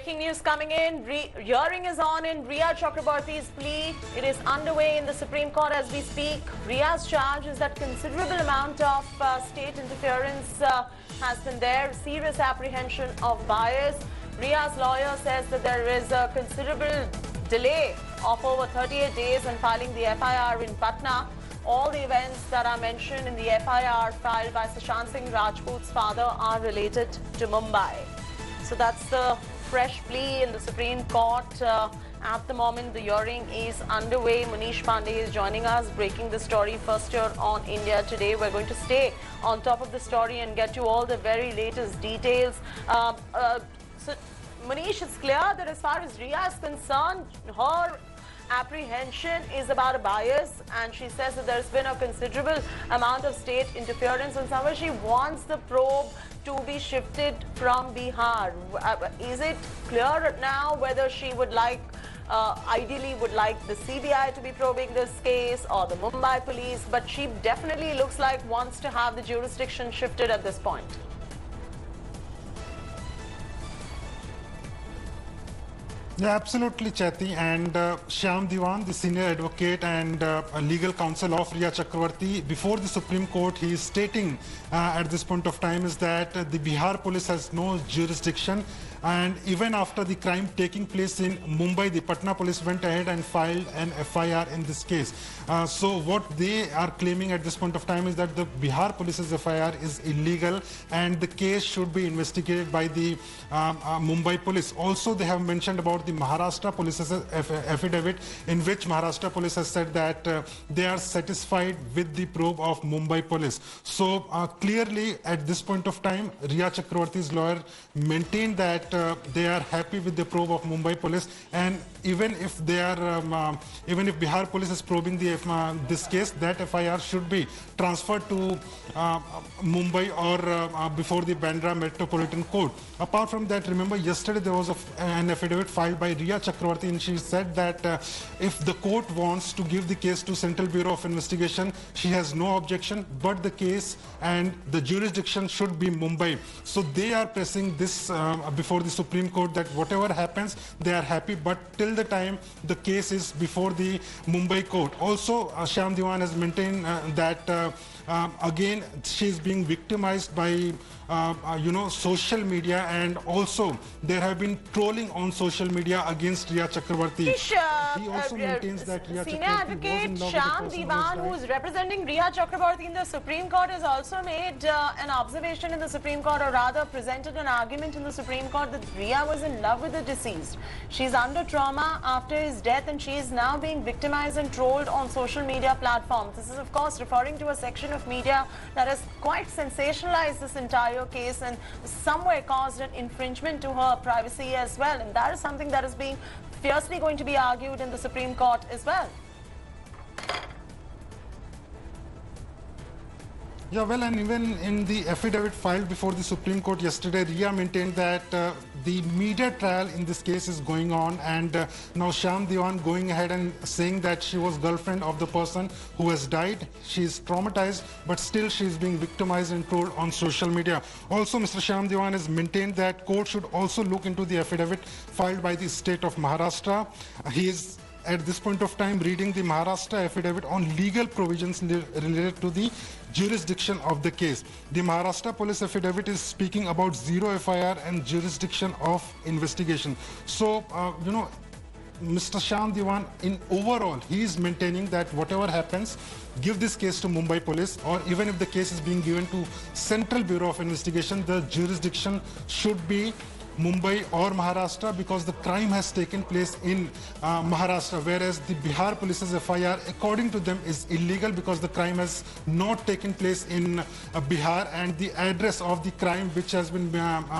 Breaking news coming in. Hearing is on in Rhea Chakraborty's plea. It is underway in the Supreme Court as we speak. Rhea's charge is that considerable amount of state interference has been there. Serious apprehension of bias. Rhea's lawyer says that there is a considerable delay of over 38 days in filing the FIR in Patna. All the events that are mentioned in the FIR filed by Sushant Singh Rajput's father are related to Mumbai. So that's the fresh plea in the Supreme Court. At the moment, the hearing is underway. Manish Pandey is joining us, breaking the story first here on India Today. We're going to stay on top of the story and get you all the very latest details. So, Manish, it's clear that as far as Rhea is concerned, her apprehension is about a bias, and she says that there's been a considerable amount of state interference, and somewhere she wants the probe to be shifted from Bihar. Is it clear now whether she would like, ideally would like the CBI to be probing this case or the Mumbai police, but she definitely looks like wants to have the jurisdiction shifted at this point. Yeah, absolutely, Chaiti. And Shyam Diwan, the senior advocate and legal counsel of Rhea Chakraborty, before the Supreme Court, he is stating at this point of time is that the Bihar police has no jurisdiction. And even after the crime taking place in Mumbai, the Patna police went ahead and filed an FIR in this case. So what they are claiming at this point of time is that the Bihar police's FIR is illegal and the case should be investigated by the Mumbai police. Also, they have mentioned about the Maharashtra police's affidavit, in which Maharashtra police has said that they are satisfied with the probe of Mumbai police. So clearly at this point of time, Rhea Chakraborty's lawyer maintained that they are happy with the probe of Mumbai police, and even if they are, even if Bihar police is probing the this case, that FIR should be transferred to Mumbai or before the Bandra Metropolitan Court. Apart from that, remember yesterday there was an affidavit filed by Rhea Chakraborty, and she said that if the court wants to give the case to Central Bureau of Investigation, she has no objection, but the case and the jurisdiction should be Mumbai. So they are pressing this before the Supreme Court that whatever happens, they are happy, but till the time the case is before the Mumbai court. Also, Shyam Diwan has maintained that again, she is being victimized by social media, and also there have been trolling on social media against Rhea Chakraborty. He also maintains that Rhea Senior Chakraborty advocate Shyam Diwan, who is representing Rhea Chakraborty in the Supreme Court, has also made an observation in the Supreme Court, or rather presented an argument in the Supreme Court that Rhea was in love with the deceased. She's under trauma after his death, and she is now being victimized and trolled on social media platforms. This is, of course, referring to a section of media that has quite sensationalized this entire case and somewhere caused an infringement to her privacy as well, and that is something that is being fiercely going to be argued in the Supreme Court as well. Yeah, well, and even in the affidavit filed before the Supreme Court yesterday, Rhea maintained that the media trial in this case is going on, and now Shyam Diwan going ahead and saying that she was girlfriend of the person who has died. She is traumatized, but still she is being victimized and trolled on social media. Also, Mr. Shyam Diwan has maintained that court should also look into the affidavit filed by the state of Maharashtra. He is at this point of time reading the Maharashtra affidavit on legal provisions related to the jurisdiction of the case. The Maharashtra police affidavit is speaking about zero FIR and jurisdiction of investigation. So, Mr. Shyam Diwan, in overall, he is maintaining that whatever happens, give this case to Mumbai police, or even if the case is being given to Central Bureau of Investigation, the jurisdiction should be Mumbai or Maharashtra, because the crime has taken place in Maharashtra, whereas the Bihar police's FIR, according to them, is illegal because the crime has not taken place in Bihar, and the address of the crime which has been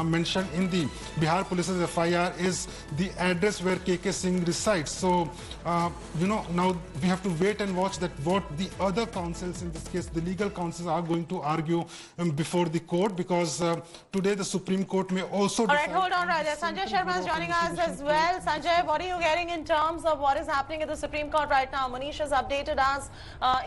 mentioned in the Bihar police's FIR is the address where KK Singh resides. So, now we have to wait and watch that what the other counsels in this case, the legal counsels, are going to argue before the court, because today the Supreme Court may also decide. Hold on, Raja. Sanjay Sharma is joining us as well. Sanjay, what are you getting in terms of what is happening at the Supreme Court right now? Manish has updated us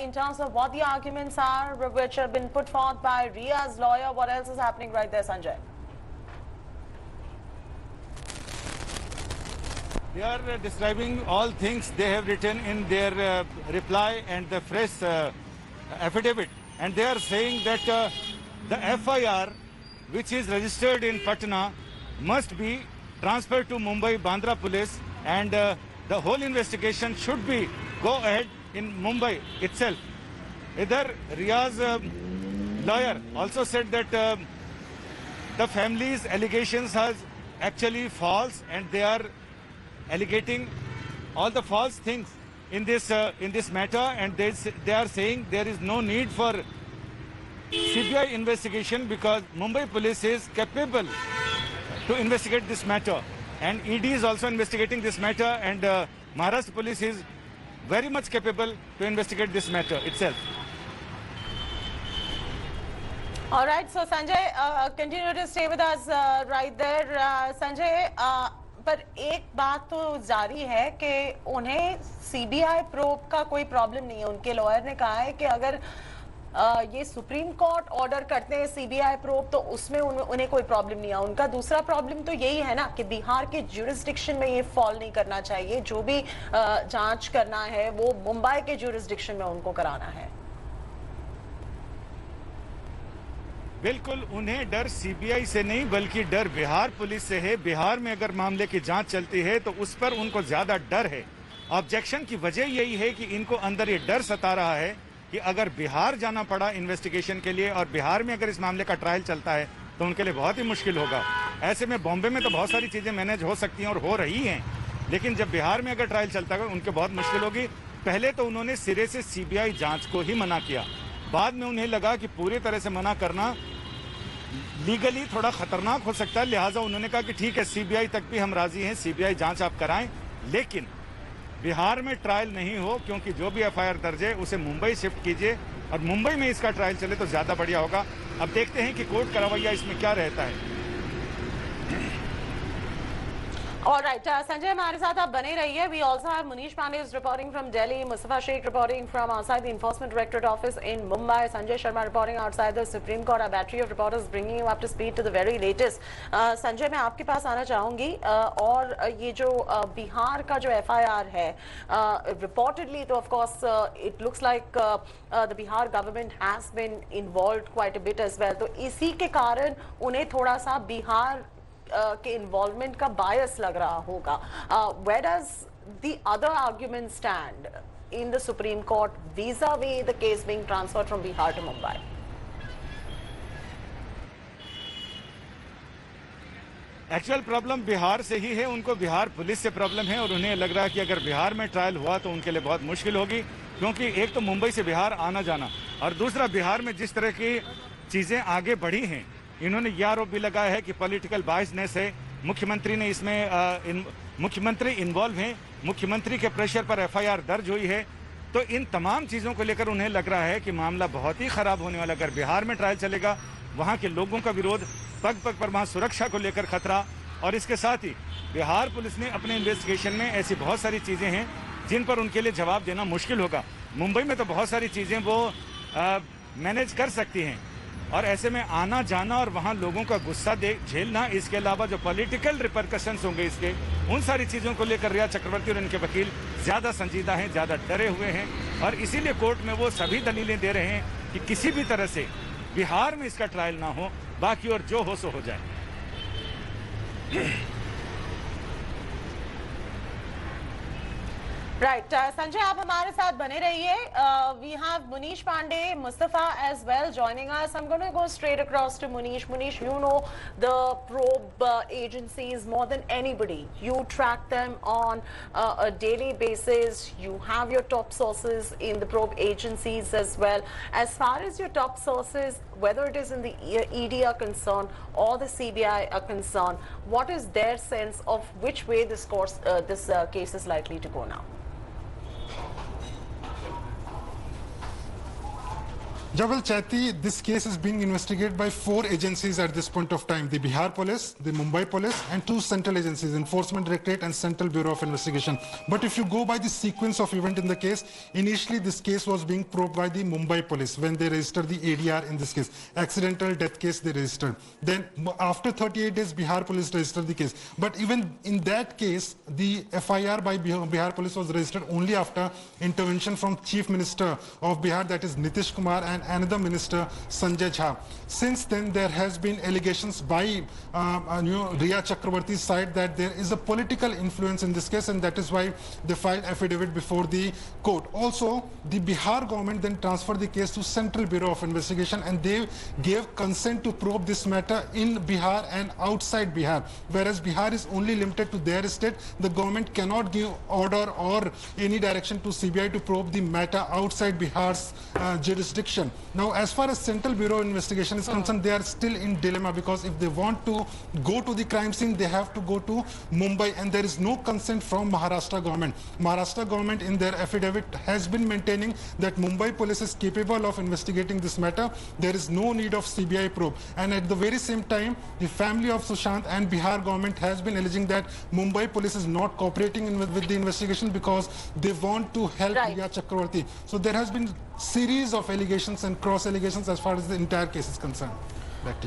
in terms of what the arguments are which have been put forth by Rhea's lawyer. What else is happening right there, Sanjay? They are describing all things they have written in their reply and the fresh affidavit. And they are saying that the FIR, which is registered in Patna, must be transferred to Mumbai Bandra Police, and the whole investigation should be go ahead in Mumbai itself. Idhar Riaz lawyer also said that the family's allegations are actually false, and they are alleging all the false things in this matter, and they are saying there is no need for CBI investigation because Mumbai police is capable to investigate this matter, and ED is also investigating this matter, and Maharashtra police is very much capable to investigate this matter itself. All right, so Sanjay, continue to stay with us right there. Sanjay, पर एक बात तो जारी है कि उन्हें CBI probe का कोई प्रॉब्लम नहीं है. उनके लॉयर ने कहा है कि अगर ये सुप्रीम कोर्ट ऑर्डर करते हैं सीबीआई प्रोब तो उसमें उन्हें कोई प्रॉब्लम नहीं है. उनका दूसरा प्रॉब्लम तो यही है ना कि बिहार के ज्यूरिसडिक्शन में ये फॉल नहीं करना चाहिए. जो भी जांच करना है वो मुंबई के ज्यूरिसडिक्शन में उनको कराना है. बिल्कुल, उन्हें डर सीबीआई से नहीं बल्कि डर बिहार पुलिस से है. बिहार में अगर मामले की जांच चलती है तो उस पर उनको ज्यादा डर है. ऑब्जेक्शन की वजह यही है कि इनको अंदर ये डर सता रहा है कि अगर बिहार जाना पड़ा इन्वेस्टिगेशन के लिए और बिहार में अगर इस मामले का ट्रायल चलता है तो उनके लिए बहुत ही मुश्किल होगा. ऐसे में बॉम्बे में तो बहुत सारी चीजें मैनेज हो सकती हैं और हो रही हैं, लेकिन जब बिहार में अगर ट्रायल चलता है उनके बहुत मुश्किल होगी. पहले तो उन्होंने सिरे से सीबीआई जांच को ही मना किया, बाद में उन्हें लगा कि पूरी तरह से मना करना लीगली थोड़ा खतरनाक हो सकता है, लिहाजा उन्होंने कहा कि ठीक है सीबीआई तक भी हम राजी हैं, सीबीआई जांच आप कराएं, लेकिन बिहार में ट्रायल नहीं हो, क्योंकि जो भी एफआईआर दर्ज है उसे मुंबई शिफ्ट कीजिए और मुंबई में इसका ट्रायल चले तो ज्यादा बढ़िया होगा. अब देखते हैं कि कोर्ट का रवैया इसमें क्या रहता है. All right, Sanjay, हमारे साथ आप बने रहिए. We also have Munish Pandey is reporting from Delhi, Mustafa Sheikh reporting from outside the Enforcement Directorate Office in Mumbai, Sanjay Sharma reporting outside the Supreme Court. A battery of reporters bringing you up to speed to the very latest. Sanjay, मैं आपके पास आना चाहूंगी और ये जो बिहार का जो FIR है, reportedly तो of course it looks like the Bihar government has been involved quite a bit as well. तो इसी के कारण उन्हें थोड़ा सा बिहार के इन्वॉल्वमेंट का बायस लग रहा होगा. Where does the other argument stand in the Supreme Court vis-a-vis the case being transferred from Bihar to Mumbai? Actual problem Bihar से ही है, उनको बिहार पुलिस से प्रॉब्लम है और उन्हें लग रहा है कि अगर बिहार में ट्रायल हुआ तो उनके लिए बहुत मुश्किल होगी, क्योंकि एक तो मुंबई से बिहार आना जाना और दूसरा बिहार में जिस तरह की चीजें आगे बढ़ी हैं, इन्होंने यह आरोप भी लगाया है कि पॉलिटिकल बायसनेस है. मुख्यमंत्री ने इसमें मुख्यमंत्री इन्वॉल्व हैं, मुख्यमंत्री के प्रेशर पर एफआईआर दर्ज हुई है. तो इन तमाम चीजों को लेकर उन्हें लग रहा है कि मामला बहुत ही खराब होने वाला. अगर बिहार में ट्रायल चलेगा, वहां के लोगों का विरोध, पग पग पर वहां सुरक्षा को लेकर खतरा, और इसके साथ ही बिहार पुलिस ने अपने इन्वेस्टिगेशन में ऐसी बहुत सारी चीजें हैं जिन पर उनके लिए जवाब देना मुश्किल होगा. मुंबई में तो बहुत सारी चीजें वो मैनेज कर सकती हैं, और ऐसे में आना जाना और वहां लोगों का गुस्सा झेलना, इसके अलावा जो पॉलिटिकल रिपरकशंस होंगे इसके, उन सारी चीजों को लेकर रिया चक्रवर्ती और इनके वकील ज्यादा संजीदा हैं, ज्यादा डरे हुए हैं, और इसीलिए कोर्ट में वो सभी दलीलें दे रहे हैं कि किसी भी तरह से बिहार में इसका ट्रायल ना हो, बाकी और जो हो सो हो जाए. Right, Sanjay, आप हमारे साथ बने रहिए. We have Munish Pandey, Mustafa as well joining us. I'm going to go straight across to Munish. Munish, you know the probe agencies more than anybody. You track them on a daily basis. You have your top sources in the probe agencies as well. As far as your top sources, whether it is in the ED are concerned or the CBI are concerned, what is their sense of which way this case is likely to go now? Jawal Chaiti, this case is being investigated by 4 agencies at this point of time: the Bihar Police, the Mumbai Police, and 2 central agencies, Enforcement Directorate and Central Bureau of Investigation. But if you go by the sequence of event in the case, initially this case was being probed by the Mumbai Police when they registered the ADR in this case. Accidental death case they registered. Then after 38 days, Bihar Police registered the case. But even in that case, the FIR by Bihar Police was registered only after intervention from Chief Minister of Bihar, that is Nitish Kumar, and another minister, Sanjay Jha. Since then, there has been allegations by Riya Chakrabarty's side that there is a political influence in this case, and that is why they filed affidavit before the court. Also, the Bihar government then transferred the case to Central Bureau of Investigation, and they gave consent to probe this matter in Bihar and outside Bihar. Whereas Bihar is only limited to their state, the government cannot give order or any direction to CBI to probe the matter outside Bihar's jurisdiction. Now, as far as Central Bureau of Investigation is concerned, they are still in dilemma, because if they want to go to the crime scene, they have to go to Mumbai, and there is no consent from Maharashtra government. Maharashtra government in their affidavit has been maintaining that Mumbai police is capable of investigating this matter. There is no need of CBI probe. And at the very same time, the family of Sushant and Bihar government has been alleging that Mumbai police is not cooperating with the investigation because they want to help Riya Chakrabarty. So there has been series of allegations and cross allegations as far as the entire case is concerned.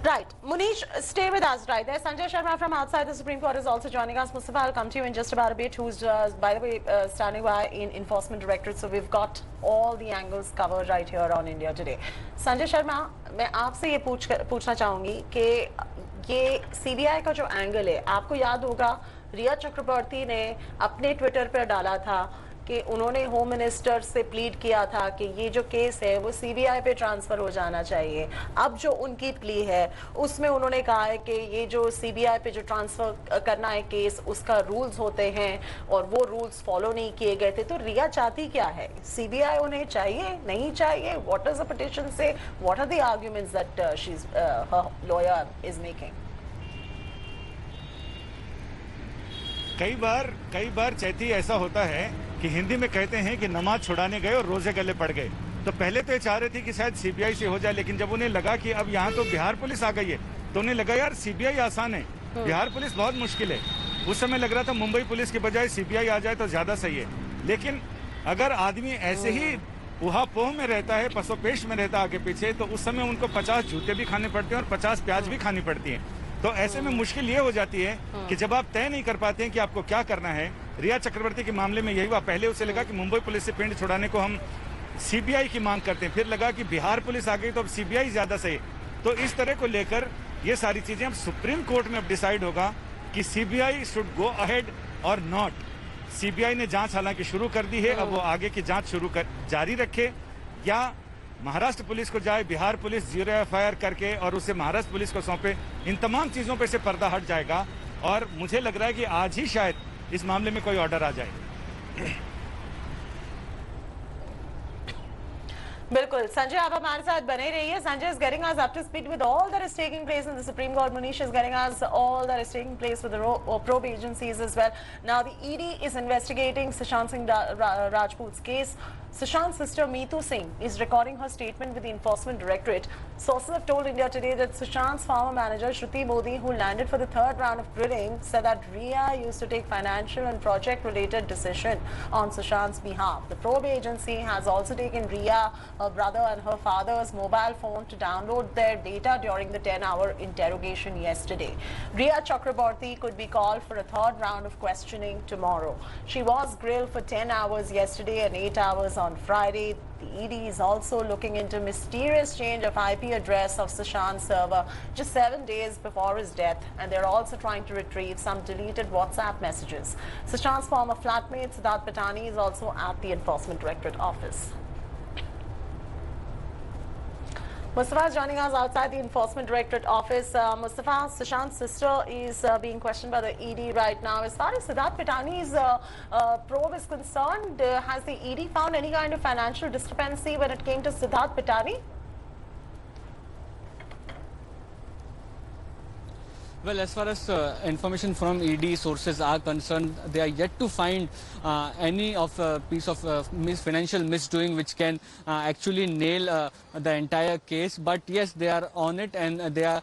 Right. Munish, stay with us right there. Sanjay Sharma from outside the Supreme Court is also joining us. Mustafa, I'll come to you in just about a bit, who's, by the way, standing by in Enforcement Directorate. So we've got all the angles covered right here on India Today. Sanjay Sharma, मैं आपसे ये पूछना चाहूँगी कि ये CBI का जो angle है, आपको याद होगा रिया चक्रवर्ती ने अपने ट्विटर पर डाला था कि उन्होंने होम मिनिस्टर से प्लीड किया था कि ये जो केस है वो सीबीआई पे ट्रांसफर हो जाना चाहिए। अब जो उनकी प्ली है उसमें उन्होंने कहा है कि ये जो सीबीआई पे जो ट्रांसफर करना है केस, उसका रूल्स होते हैं और वो रूल्स फॉलो नहीं किए गए थे। तो रिया चाहती क्या है? सीबीआई उन्हें चाहिए, नहीं चाहिए? What is the petition say? What are the arguments that she is her lawyer is making? कई बार चैती ऐसा होता है कि हिंदी में कहते हैं कि नमाज छुड़ाने गए और रोजे गले पड़ गए। तो पहले तो ये चाह रहे थे कि शायद सीबीआई से हो जाए, लेकिन जब उन्हें लगा कि अब यहाँ तो बिहार पुलिस आ गई है तो उन्हें लगा यार सीबीआई आसान है, बिहार पुलिस बहुत मुश्किल है। उस समय लग रहा था मुंबई पुलिस के बजाय सीबीआई आ जाए तो ज्यादा सही है। लेकिन अगर आदमी ऐसे ही उहापोह में रहता है, पसोपेश में रहता है आगे पीछे, तो उस समय उनको 50 जूते भी खाने पड़ते हैं और 50 प्याज भी खानी पड़ती है। तो ऐसे में मुश्किल ये हो जाती है कि जब आप तय नहीं कर पाते हैं कि आपको क्या करना है। रिया चक्रवर्ती के मामले में यही हुआ। पहले उसे लगा कि मुंबई पुलिस से पिंड छुड़ाने को हम सीबीआई की मांग करते हैं, फिर लगा कि बिहार पुलिस आ गई तो अब सीबीआई ज्यादा सही। तो इस तरह को लेकर ये सारी चीजें अब सुप्रीम कोर्ट में अब डिसाइड होगा कि सीबीआई शुड गो अहेड और नॉट। सीबीआई ने जांच हालांकि शुरू कर दी है, अब वो आगे की जांच जारी रखे या महाराष्ट्र पुलिस को जाए, बिहार पुलिस 0 एफआईआर करके और उसे महाराष्ट्र पुलिस को सौंपे। इन तमाम चीजों पे से पर्दा हट जाएगा और मुझे लग रहा है कि आज ही शायद इस मामले में कोई ऑर्डर आ जाए। बिल्कुल संजय, आप हमारे साथ बने रहिए। Sanjay is getting us up to speed with all that is taking place in the Supreme Court. Munish is getting us all that is taking place with the probe agencies as well. Now the ED is investigating Sushant Singh Rajput's case. Sushant's sister Meetu Singh is recording her statement with the Enforcement Directorate. Sources have told India Today that Sushant's former manager Shruti Modi, who landed for the third round of grilling, said that Riya used to take financial and project-related decision on Sushant's behalf. The probe agency has also taken Riya, her brother and her father's mobile phone to download their data during the 10-hour interrogation yesterday. Riya Chakrabarty could be called for a third round of questioning tomorrow. She was grilled for 10 hours yesterday and 8 hours on Friday. The ED is also looking into mysterious change of IP address of Sushant's server just 7 days before his death, and they're also trying to retrieve some deleted WhatsApp messages. Sushant's former flatmate Siddharth Pitani is also at the Enforcement Directorate office. Mustafa is joining us outside the Enforcement Directorate office. Mustafa, Sushant's sister is being questioned by the ED right now. As far as Siddharth Pitani's probe is concerned, has the ED found any kind of financial discrepancy when it came to Siddharth Pitani? Well, as far as information from ED sources are concerned, they are yet to find any of piece of financial misdoing which can actually nail the entire case. But yes, they are on it, and they are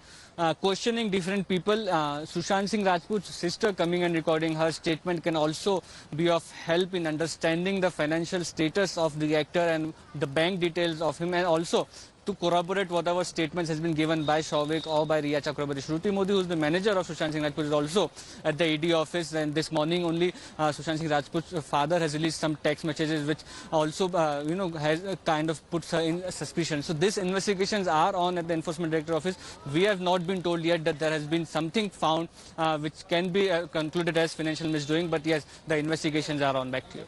questioning different people. Sushant Singh Rajput's sister coming and recording her statement can also be of help in understanding the financial status of the actor and the bank details of him, and also to corroborate whatever statements has been given by Shouvik or by Rhea Chakrabarti. Shruti Modi, who is the manager of Sushant Singh Rajput, is also at the ED office, and this morning only Sushant Singh Rajput's father has released some text messages which also has kind of puts her in suspicion. So these investigations are on at the Enforcement Director office. We have not been told yet that there has been something found which can be concluded as financial misdoing, but yes, the investigations are on. Back to you.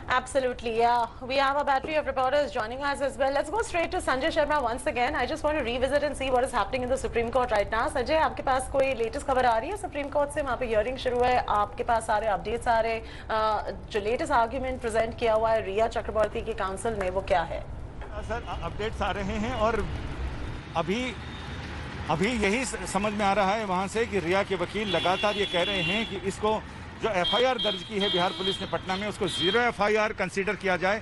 Absolutely, yeah. We have a battery of reporters joining us as well. Let's go straight to Sanjay Sharma once again. I just want to revisit and see what is happening in the Supreme Court right now. Sanjay, आपके पास कोई latest खबर आ रही है supreme court से? वहाँ पे hearing शुरू है, आपके पास सारे अपडेट्स आ रहे, जो लेटेस्ट आर्ग्यूमेंट प्रेजेंट किया हुआ है रिया चक्रवर्ती की काउंसिल ने, वो क्या है? सर, अपडेट्स आ रहे हैं और अभी यही समझ में आ रहा है वहाँ से कि रिया के वकील लगातार ये कह रहे हैं कि इसको जो एफआईआर दर्ज की है बिहार पुलिस ने पटना में, उसको 0 एफआईआर कंसीडर किया जाए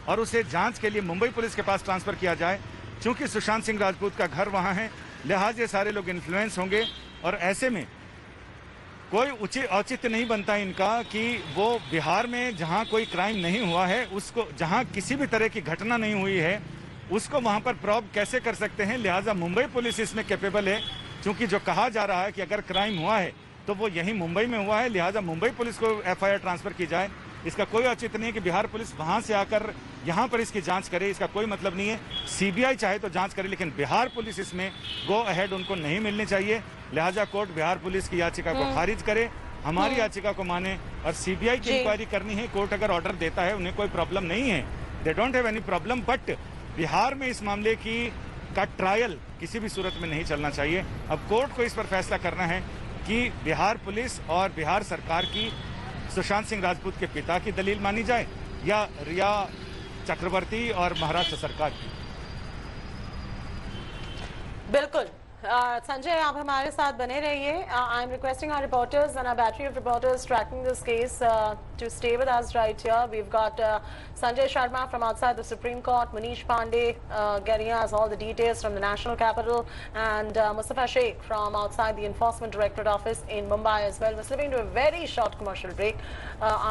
और उसे जांच के लिए मुंबई पुलिस के पास ट्रांसफर किया जाए। क्योंकि सुशांत सिंह राजपूत का घर वहां है, लिहाजा सारे लोग इन्फ्लुएंस होंगे और ऐसे में कोई औचित्य नहीं बनता इनका कि वो बिहार में जहां कोई क्राइम नहीं हुआ है, उसको जहां किसी भी तरह की घटना नहीं हुई है, उसको वहां पर प्रॉब कैसे कर सकते हैं। लिहाजा मुंबई पुलिस इसमें कैपेबल है, क्योंकि जो कहा जा रहा है कि अगर क्राइम हुआ है तो वो यही मुंबई में हुआ है, लिहाजा मुंबई पुलिस को एफआईआर ट्रांसफर की जाए। इसका कोई औचित्य नहीं है कि बिहार पुलिस वहां से आकर यहां पर इसकी जांच करे, इसका कोई मतलब नहीं है। सीबीआई चाहे तो जांच करे, लेकिन बिहार पुलिस इसमें गो अहेड उनको नहीं मिलनी चाहिए। लिहाजा कोर्ट बिहार पुलिस की याचिका को खारिज करे, हमारी याचिका को माने और सीबीआई की इंक्वायरी करनी है। कोर्ट अगर ऑर्डर देता है, उन्हें कोई प्रॉब्लम नहीं है, they don't have any problem, but Bihar में इस मामले का ट्रायल किसी भी सूरत में नहीं चलना चाहिए। अब कोर्ट को इस पर फैसला करना है कि बिहार पुलिस और बिहार सरकार की सुशांत सिंह राजपूत के पिता की दलील मानी जाए या रिया चक्रवर्ती और महाराष्ट्र सरकार की। बिल्कुल संजय, आप हमारे साथ बने रहिए. I am requesting our reporters and our battery of reporters tracking this case to stay with us right here. We've got Sanjay Sharma from outside the Supreme Court, Manish Pandey getting us all the details from the National Capital, and Mustafa Sheikh from outside the Enforcement Directorate office in Mumbai as well. We're slipping to a very short commercial break.